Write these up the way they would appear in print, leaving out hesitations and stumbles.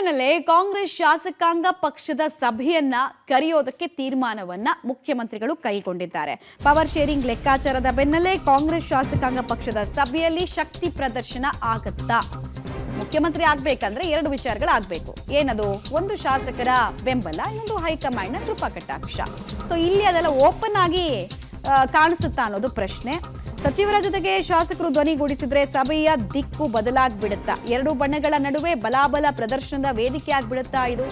ಬೆನ್ನಲ್ಲೇ ಕಾಂಗ್ರೆಸ್ ಶಾಸಕಾಂಗ ಪಕ್ಷದ ಸಭೆಯನ್ನ ಕರೆಯೋದಕ್ಕೆ ತೀರ್ಮಾನವನ್ನ ಮುಖ್ಯಮಂತ್ರಿಗಳು ಕೈಗೊಂಡಿದ್ದಾರೆ. ಪವರ್ ಶೇರಿಂಗ್ ಲೆಕ್ಕಾಚಾರದ ಬೆನ್ನಲ್ಲೇ ಕಾಂಗ್ರೆಸ್ ಶಾಸಕಾಂಗ ಪಕ್ಷದ ಸಭೆಯಲ್ಲಿ ಶಕ್ತಿ ಪ್ರದರ್ಶನ ಆಗುತ್ತಾ? ಮುಖ್ಯಮಂತ್ರಿ ಆಗ್ಬೇಕಂದ್ರೆ ಎರಡು ವಿಚಾರಗಳಾಗಬೇಕು. ಏನದು? ಒಂದು ಶಾಸಕರ ಬೆಂಬಲ, ಇನ್ನೊಂದು ಹೈಕಮಾಂಡ್ನ ಕೃಪಾ ಕಟಾಕ್ಷ. ಸೊ ಇಲ್ಲಿ ಅದೆಲ್ಲ ಓಪನ್ ಆಗಿ ಕಾಣಿಸುತ್ತಾ ಅನ್ನೋದು ಪ್ರಶ್ನೆ. ಸಚಿವರ ಜೊತೆಗೆ ಶಾಸಕರು ಧ್ವನಿಗೂಡಿಸಿದ್ರೆ ಸಭೆಯ ದಿಕ್ಕು ಬದಲಾಗ್ಬಿಡುತ್ತಾ? ಎರಡು ಬಣ್ಣಗಳ ನಡುವೆ ಬಲಾಬಲ ಪ್ರದರ್ಶನದ ವೇದಿಕೆ ಆಗ್ಬಿಡುತ್ತಾ ಇದು?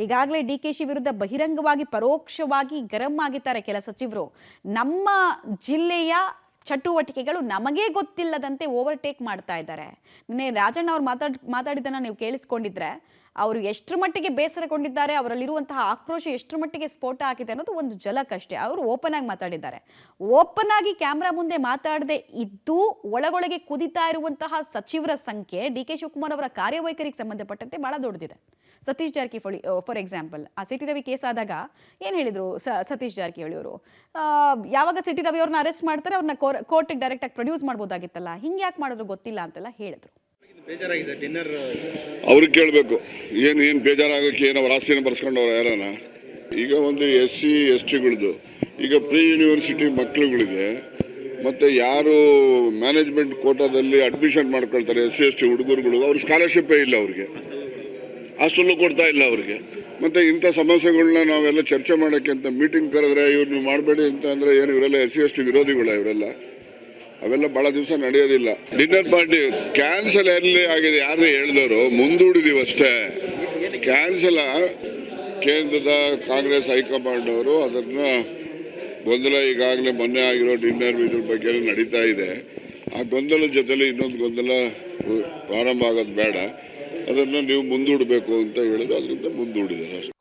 ಈಗಾಗಲೇ ಡಿಕೆಶಿ ವಿರುದ್ಧ ಬಹಿರಂಗವಾಗಿ ಪರೋಕ್ಷವಾಗಿ ಗರಂ ಆಗಿದ್ದಾರೆ ಕೆಲ ಸಚಿವರು. ನಮ್ಮ ಜಿಲ್ಲೆಯ ಚಟುವಟಿಕೆಗಳು ನಮಗೇ ಗೊತ್ತಿಲ್ಲದಂತೆ ಓವರ್ಟೇಕ್ ಮಾಡ್ತಾ ಇದ್ದಾರೆ. ನಿನ್ನೆ ರಾಜಣ್ಣ ಅವ್ರು ಮಾತಾಡಿದ್ದನ್ನ ನೀವು ಕೇಳಿಸ್ಕೊಂಡಿದ್ರೆ ಅವರು ಎಷ್ಟರ ಮಟ್ಟಿಗೆ ಬೇಸರಗೊಂಡಿದ್ದಾರೆ, ಅವರಲ್ಲಿರುವಂತಹ ಆಕ್ರೋಶ ಎಷ್ಟರ ಮಟ್ಟಿಗೆ ಸ್ಫೋಟ ಆಗಿದೆ ಅನ್ನೋದು ಒಂದು ಝಲಕ್ ಅಷ್ಟೇ. ಅವರು ಓಪನ್ ಆಗಿ ಮಾತಾಡಿದ್ದಾರೆ. ಓಪನ್ ಆಗಿ ಕ್ಯಾಮ್ರಾ ಮುಂದೆ ಮಾತಾಡದೆ ಇದ್ದು ಒಳಗೊಳಗೆ ಕುದಿತಾ ಇರುವಂತಹ ಸಚಿವರ ಸಂಖ್ಯೆ ಡಿ ಕೆ ಶಿವಕುಮಾರ್ ಅವರ ಕಾರ್ಯವೈಖರಿಗೆ ಸಂಬಂಧಪಟ್ಟಂತೆ ಬಹಳ ದೊಡ್ಡದಿದೆ. ಸತೀಶ್ ಜಾರಕಿಹೊಳಿ ಫಾರ್ ಎಕ್ಸಾಂಪಲ್, ಆ ಸಿಟಿ ರವಿ ಕೇಸ್ ಆದಾಗ ಏನು ಹೇಳಿದ್ರು ಸತೀಶ್ ಜಾರಕಿಹೊಳಿ ಅವರು? ಯಾವಾಗ ಸಿಟಿ ರವಿ ಅವ್ರನ್ನ ಅರೆಸ್ಟ್ ಮಾಡ್ತಾರೆ ಅವ್ರನ್ನ ಕೋರ್ಟಿಗೆ ಡೈರೆಕ್ಟ್ ಆಗಿ ಪ್ರೊಡ್ಯೂಸ್ ಮಾಡ್ಬೋದಾಗಿತ್ತಲ್ಲ, ಹಿಂಗೆ ಯಾಕೆ ಮಾಡಿದ್ರು ಗೊತ್ತಿಲ್ಲ ಅಂತೆಲ್ಲ ಹೇಳಿದ್ರು. ಅವ್ರಿಗೆ ಕೇಳಬೇಕು ಏನು ಬೇಜಾರಾಗಕ್ಕೆ ಏನು ಅವ್ರ ಆಸ್ತಿನ ಬರ್ಸ್ಕೊಂಡವ್ರ ಯಾರನ. ಈಗ ಒಂದು SC STಗಳದ್ದು ಈಗ ಪ್ರೀ ಯೂನಿವರ್ಸಿಟಿ ಮಕ್ಕಳುಗಳಿಗೆ ಮತ್ತು ಯಾರು ಮ್ಯಾನೇಜ್ಮೆಂಟ್ ಕೋಟಾದಲ್ಲಿ ಅಡ್ಮಿಷನ್ ಮಾಡ್ಕೊಳ್ತಾರೆ SC ST ಹುಡುಗರುಗಳು, ಅವ್ರ ಸ್ಕಾಲರ್ಶಿಪ್ಪೇ ಇಲ್ಲ, ಅವ್ರಿಗೆ ಹಾಸ್ಟೆಲ್ಲು ಕೊಡ್ತಾ ಇಲ್ಲ ಅವ್ರಿಗೆ. ಮತ್ತು ಇಂಥ ಸಮಸ್ಯೆಗಳನ್ನ ನಾವೆಲ್ಲ ಚರ್ಚೆ ಮಾಡೋಕ್ಕೆ ಅಂತ ಮೀಟಿಂಗ್ ಕರೆದ್ರೆ ಇವ್ರು ನೀವು ಮಾಡಬೇಡಿ ಅಂತ ಅಂದರೆ ಏನು ಇವರೆಲ್ಲ SC ST ವಿರೋಧಿಗಳ ಇವರೆಲ್ಲ? ಅವೆಲ್ಲ ಭಾಳ ದಿವಸ ನಡೆಯೋದಿಲ್ಲ. ಡಿನ್ನರ್ ಪಾರ್ಟಿ ಕ್ಯಾನ್ಸಲ್ ಎಲ್ಲಿ ಆಗಿದೆ ಯಾರೇ ಹೇಳಿದವರು, ಮುಂದೂಡಿದೀವಿ ಅಷ್ಟೇ. ಕ್ಯಾನ್ಸಲ್ ಕೇಂದ್ರದ ಕಾಂಗ್ರೆಸ್ ಹೈಕಮಾಂಡ್ ಅವರು ಅದನ್ನು ಗೊಂದಲ ಈಗಾಗಲೇ ಮೊನ್ನೆ ಆಗಿರೋ ಡಿನ್ನರ್ ಇದ್ರ ಬಗ್ಗೆ ನಡೀತಾ ಇದೆ. ಆ ಗೊಂದಲದ ಜೊತೆಲಿ ಇನ್ನೊಂದು ಗೊಂದಲ ಪ್ರಾರಂಭ ಆಗೋದು ಬೇಡ, ಅದನ್ನು ನೀವು ಮುಂದೂಡಬೇಕು ಅಂತ ಹೇಳಿದ್ರು, ಅದರಿಂದ ಮುಂದೂಡಿದ್ದಾರೆ ಅಷ್ಟೇ.